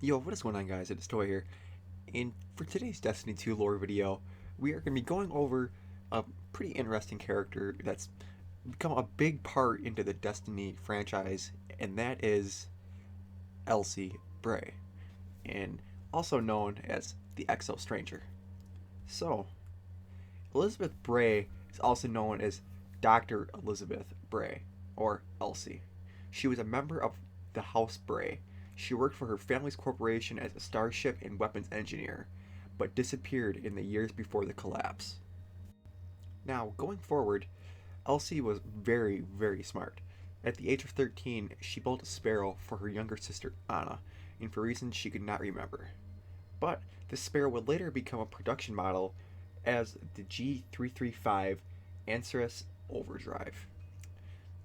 Yo, what is going on, guys? It's Toy here, and for today's Destiny 2 lore video, we are going to be going over a pretty interesting character that's become a big part into the Destiny franchise, and that is Elsie Bray, and also known as the Exo Stranger. So, Elizabeth Bray is also known as Dr. Elizabeth Bray, or Elsie. She was a member of the House Bray. She worked for her family's corporation as a starship and weapons engineer, but disappeared in the years before the collapse. Now, going forward, Elsie was very, very smart. At the age of 13, she built a sparrow for her younger sister Anna, and for reasons she could not remember. But the sparrow would later become a production model as the G335 Anceres Overdrive.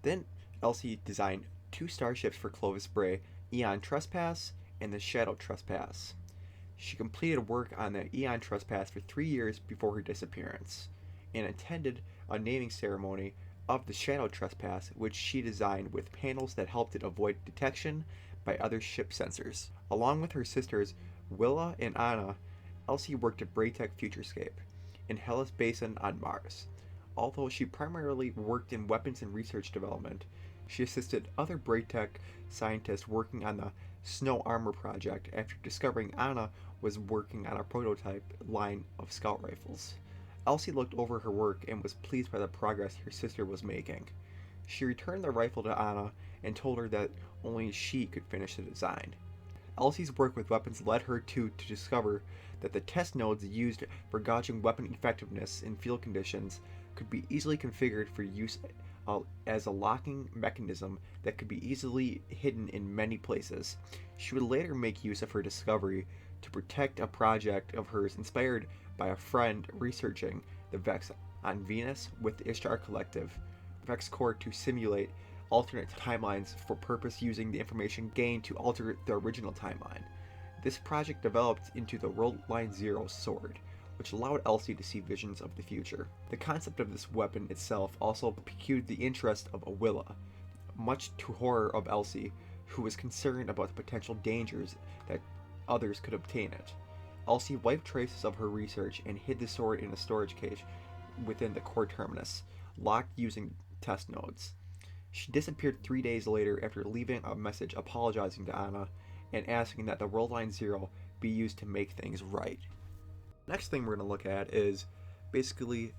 Then Elsie designed two starships for Clovis Bray, Eon Trespass and the Shadow Trespass. She completed work on the Eon Trespass for 3 years before her disappearance, and attended a naming ceremony of the Shadow Trespass, which she designed with panels that helped it avoid detection by other ship sensors. Along with her sisters Willa and Anna, Elsie worked at Braytech Futurescape in Hellas Basin on Mars. Although she primarily worked in weapons and research development, she assisted other Braytech scientists working on the Snow Armor project after discovering Anna was working on a prototype line of scout rifles. Elsie looked over her work and was pleased by the progress her sister was making. She returned the rifle to Anna and told her that only she could finish the design. Elsie's work with weapons led her to discover that the test nodes used for gauging weapon effectiveness in field conditions could be easily configured for use as a locking mechanism that could be easily hidden in many places. She would later make use of her discovery to protect a project of hers inspired by a friend researching the Vex on Venus with the Ishtar Collective, Vex Core, to simulate alternate timelines for purpose using the information gained to alter the original timeline. This project developed into the Worldline Zero sword, which allowed Elsie to see visions of the future. The concept of this weapon itself also piqued the interest of Awilla, much to horror of Elsie, who was concerned about the potential dangers that others could obtain it. Elsie wiped traces of her research and hid the sword in a storage cage within the core terminus, locked using test nodes. She disappeared 3 days later after leaving a message apologizing to Anna and asking that the Worldline Zero be used to make things right. Next thing we're going to look at is basically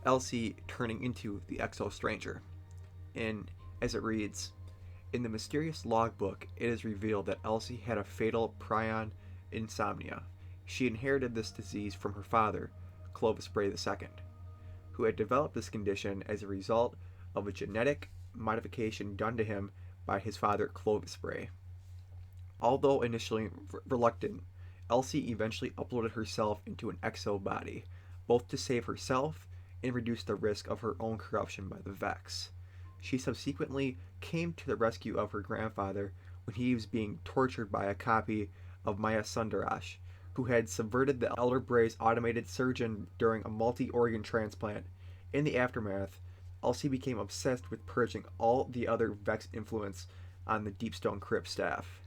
Elsie turning into the Exo Stranger. And as it reads, in the mysterious logbook, it is revealed that Elsie had a fatal prion insomnia. She inherited this disease from her father, Clovis Bray II, who had developed this condition as a result of a genetic modification done to him by his father, Clovis Bray. Although initially reluctant, Elsie eventually uploaded herself into an exo body, both to save herself and reduce the risk of her own corruption by the Vex. She subsequently came to the rescue of her grandfather when he was being tortured by a copy of Maya Sundarash, who had subverted the Elder Bray's automated surgeon during a multi-organ transplant. In the aftermath, Elsie became obsessed with purging all the other Vex influence on the Deepstone Crypt staff,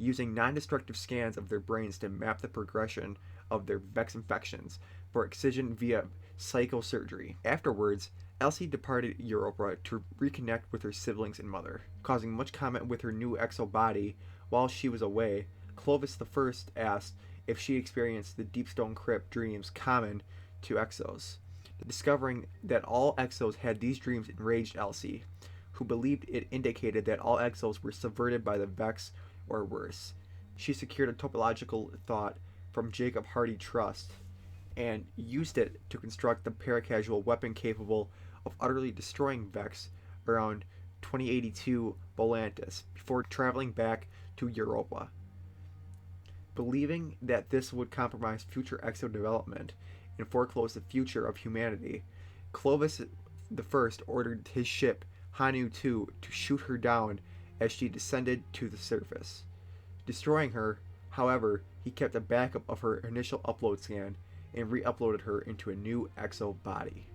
using non-destructive scans of their brains to map the progression of their Vex infections for excision via psychosurgery. Afterwards, Elsie departed Europa to reconnect with her siblings and mother, causing much comment with her new exo body. While she was away, Clovis I asked if she experienced the Deepstone Crypt dreams common to exos. Discovering that all exos had these dreams enraged Elsie, who believed it indicated that all exos were subverted by the Vex or worse. She secured a topological thought from Jacob Hardy Trust and used it to construct the paracasual weapon capable of utterly destroying Vex around 2082 Volantis before traveling back to Europa. Believing that this would compromise future exo development and foreclose the future of humanity, Clovis I ordered his ship Hanu 2 to shoot her down as she descended to the surface. Destroying her, however, he kept a backup of her initial upload scan and re-uploaded her into a new exo body.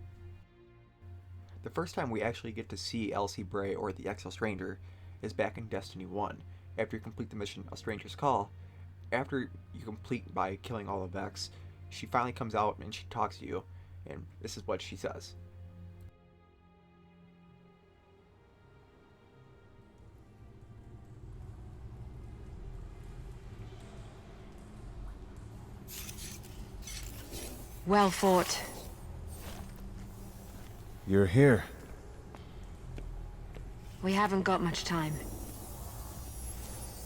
The first time we actually get to see Elsie Bray, or the Exo Stranger, is back in Destiny 1, after you complete the mission A Stranger's Call, after you complete by killing all the Vex, she finally comes out and she talks to you, and this is what she says. Well fought. You're here. We haven't got much time.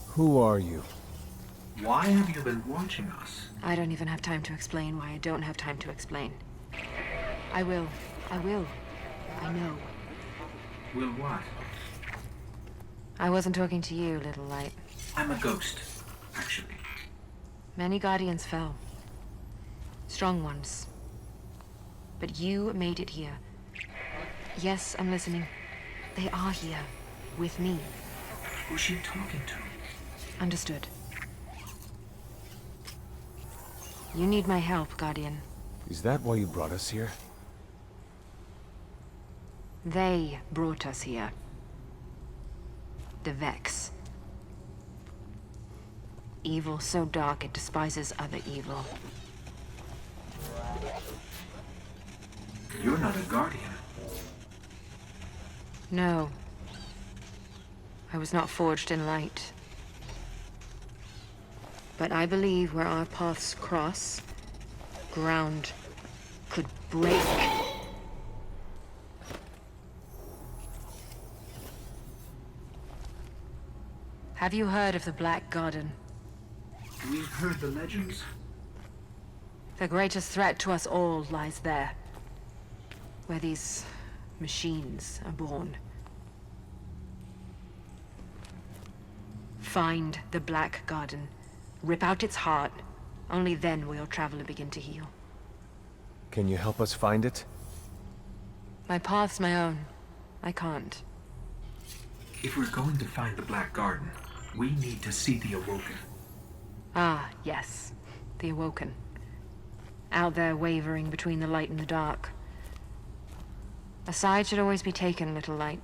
Who are you? Why have you been watching us? I don't even have time to explain why I don't have time to explain. I will. I will. I know. Will what? I wasn't talking to you, little light. I'm a ghost, actually. Many Guardians fell. Strong ones. But you made it here. Yes, I'm listening. They are here. With me. Who's she talking to? Understood. You need my help, Guardian. Is that why you brought us here? They brought us here. The Vex. Evil so dark it despises other evil. You're not a guardian. No. I was not forged in light. But I believe where our paths cross, ground could break. Have you heard of the Black Garden? We've heard the legends. The greatest threat to us all lies there. Where these machines are born. Find the Black Garden. Rip out its heart. Only then will your traveler begin to heal. Can you help us find it? My path's my own. I can't. If we're going to find the Black Garden, we need to see the Awoken. Ah, yes. The Awoken. Out there wavering between the light and the dark. A side should always be taken, little light.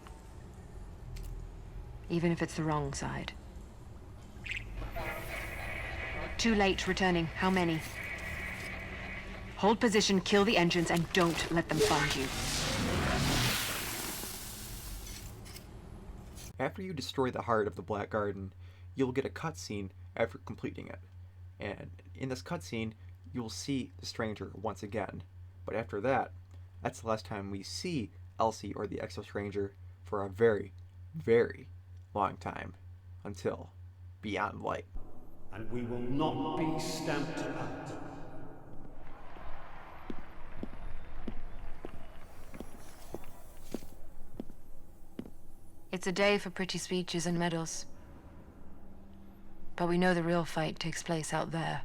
Even if it's the wrong side. Too late returning. How many? Hold position, kill the engines, and don't let them find you. After you destroy the heart of the Black Garden, you'll get a cutscene after completing it. And in this cutscene, you'll see the stranger once again. But after that, that's the last time we see Elsie or the Exo Stranger for a very, very long time. Until Beyond Light. And we will not be stamped out. It's a day for pretty speeches and medals. But we know the real fight takes place out there.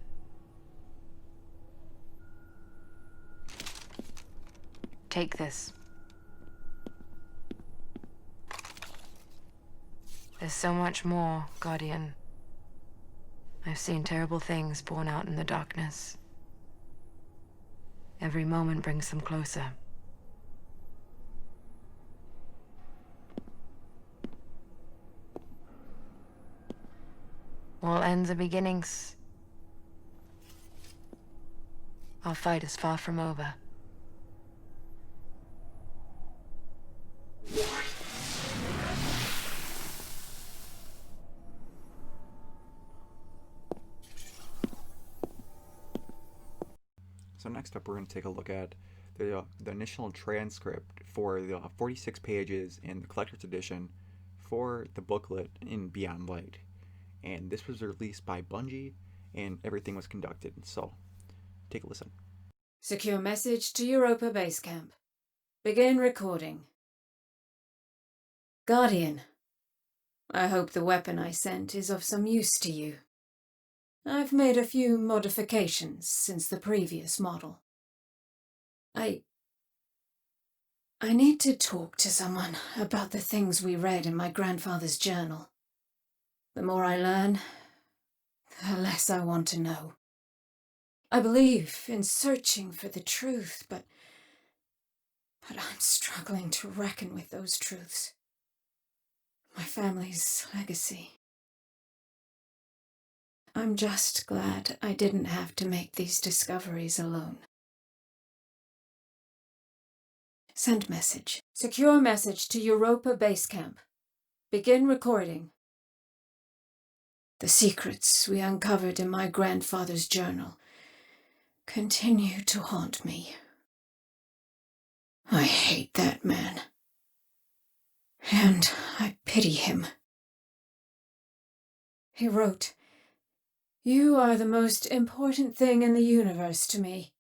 Take this. There's so much more, Guardian. I've seen terrible things born out in the darkness. Every moment brings them closer. All ends are beginnings. Our fight is far from over. So next up, we're going to take a look at the initial transcript for the 46 pages in the collector's edition for the booklet in Beyond Light. And this was released by Bungie, and everything was conducted. So, take a listen. Secure message to Europa Base Camp. Begin recording. Guardian, I hope the weapon I sent is of some use to you. I've made a few modifications since the previous model. I need to talk to someone about the things we read in my grandfather's journal. The more I learn, the less I want to know. I believe in searching for the truth, but I'm struggling to reckon with those truths. My family's legacy. I'm just glad I didn't have to make these discoveries alone. Send message. Secure message to Europa Base Camp. Begin recording. The secrets we uncovered in my grandfather's journal continue to haunt me. I hate that man. And I pity him. He wrote, "You are the most important thing in the universe to me,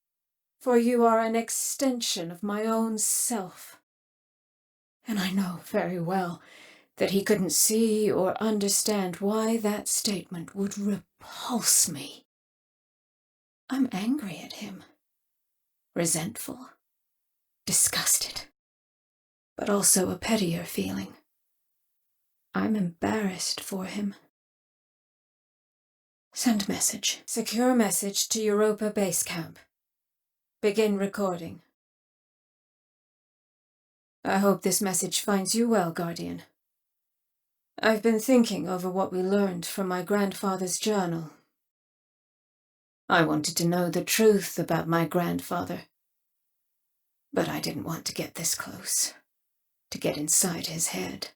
for you are an extension of my own self." And I know very well that he couldn't see or understand why that statement would repulse me. I'm angry at him, resentful, disgusted, but also a pettier feeling. I'm embarrassed for him. Send message. Secure message to Europa Base Camp. Begin recording. I hope this message finds you well, Guardian. I've been thinking over what we learned from my grandfather's journal. I wanted to know the truth about my grandfather, but I didn't want to get this close, to get inside his head.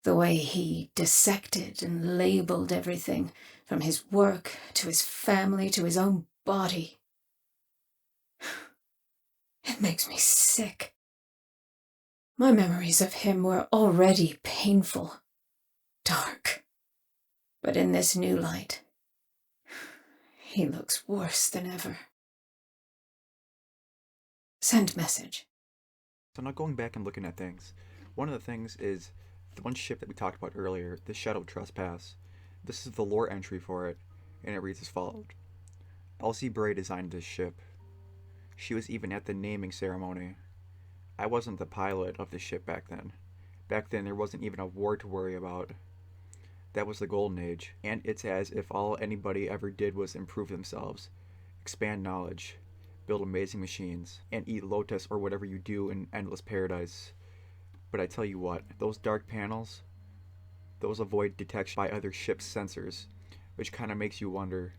The way he dissected and labeled everything, from his work to his family to his own body. It makes me sick. My memories of him were already painful, dark. But in this new light, he looks worse than ever. Send message. So now going back and looking at things, one of the things is the one ship that we talked about earlier, the Shadow Trespass. This is the lore entry for it, and it reads as followed. Elsie Bray designed this ship. She was even at the naming ceremony. I wasn't the pilot of the ship back then. Back then there wasn't even a war to worry about. That was the golden age, and it's as if all anybody ever did was improve themselves, expand knowledge, build amazing machines, and eat lotus or whatever you do in endless paradise. But I tell you what, those dark panels, those avoid detection by other ships' sensors, which kind of makes you wonder,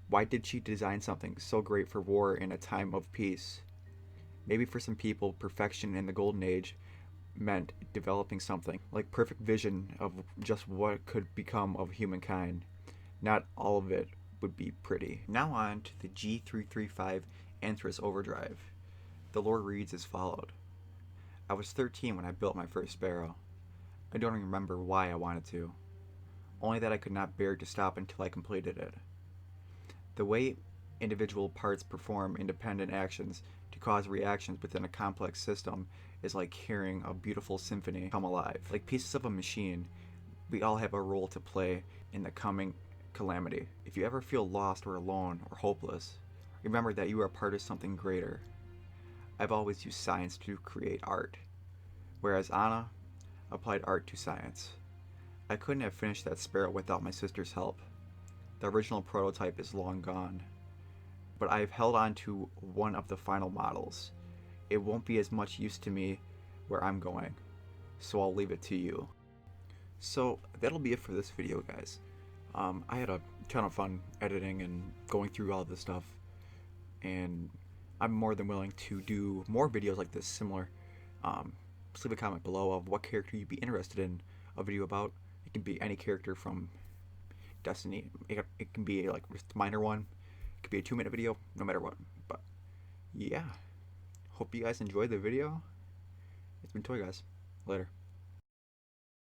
why did she design something so great for war in a time of peace? Maybe for some people, perfection in the golden age meant developing something like perfect vision of just what could become of humankind. Not all of it would be pretty. Now on to the G335 Anthrax Overdrive. The lore reads as followed. I was 13 when I built my first sparrow. I don't even remember why I wanted to. Only that I could not bear to stop until I completed it. The way individual parts perform independent actions to cause reactions within a complex system is like hearing a beautiful symphony come alive. Like pieces of a machine, we all have a role to play in the coming calamity. If you ever feel lost or alone or hopeless, remember that you are part of something greater. I've always used science to create art, whereas Anna applied art to science. I couldn't have finished that sparrow without my sister's help. The original prototype is long gone, but I've held on to one of the final models. It won't be as much use to me where I'm going, so I'll leave it to you. So that'll be it for this video, guys. I had a ton of fun editing and going through all this stuff, and I'm more than willing to do more videos like this similar. Just leave a comment below of what character you'd be interested in a video about. It can be any character from Destiny. It can be like just a minor one. It could be a 2-minute video, no matter what. But yeah, hope you guys enjoyed the video. It's been Toy Guys. Later.